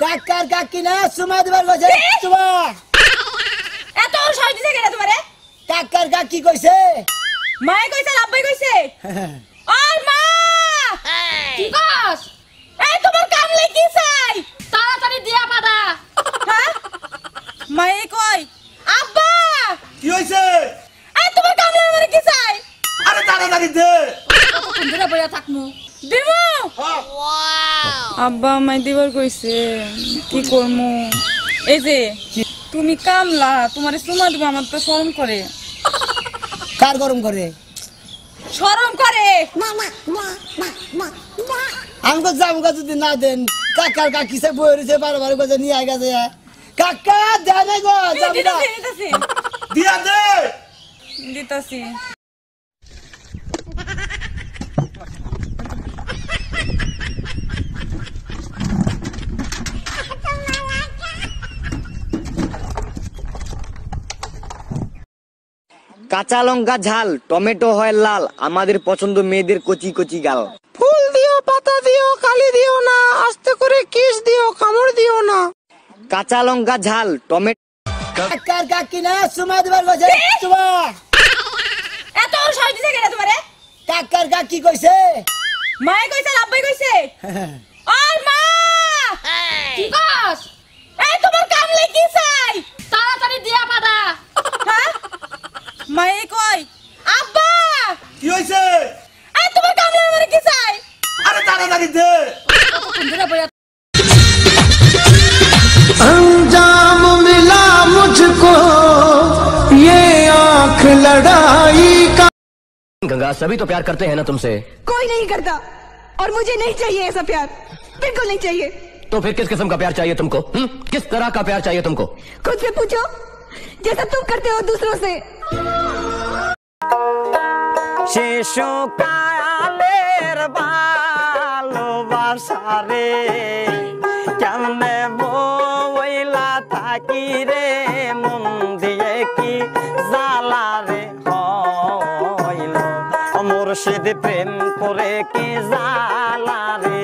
কাকার কাকি না সুমা দিবার কইছে সুমা এত সাহস দিছে কেন তোমারে কাকার কাকি কইছে মাই কইছে আব্বাই কইছে ওই মা কি কস এই তোমার কামলে কি চাই তাড়াতাড়ি দিয়া পাদা হ্যাঁ মাই কই আব্বা কি হইছে এই তোমার কামলে আমারে কি চাই আরে তাড়াতাড়ি দে কতক্ষণ বইয়া থাকমু দিমু আব্বা মাই দিবার কইছে কি করমু এই যে তুমি কামলা তোমারে সুমা দিব আমার তো শরম করে কার গরম করে শরম করে আমগো জামগো যদি না দেন কাকার কাকি সে বই রইছে বারবার কইছে নিয়ে আইগা দে কাকা দে না গো জামগা দিয়া দে দিতাছি কাঁচা লঙ্কা ঝাল টমেটো হয় লাল আমাদের পছন্দ মেয়েদের কচি কচি গাল ফুল দিও পাতা দিও কালি দিও না আস্তে করে কিস দিও কামড় দিও না কাঁচা লঙ্কা ঝাল টমেটো কাকার কাকি না সুমা দিবার কইছে সুমা এত সাহস দিছে কেন তোমারে কাকার কাকি কইছে মাই কইছে আব্বাই কইছে ওই মা কি কস এই তোমার কামলে কি চাই তাড়াতাড়ি দিয়া পাদা হ্যাঁ মাই কই আব্বা কি হইছে এই তোমার কামলে আমারে কি চাই আরে তাড়াতাড়ি দে কতক্ষণ বইয়া अंजाम मिला मुझको ये आंख लड़ाई का गंगा सभी तो प्यार करते हैं ना तुमसे कोई नहीं करता और मुझे नहीं चाहिए ऐसा प्यार बिल्कुल नहीं चाहिए तो फिर किस किस्म का प्यार चाहिए तुमको किस तरह का प्यार चाहिए तुमको खुद से पूछो जैसा तुम करते हो दूसरों से শিশুকালের ভালোবাসা রে কেমনে বইলা থাকি রে মন দিয়ে কি জ্বালা রে হইল মুর্শিদ প্রেম করে কি জ্বালা রে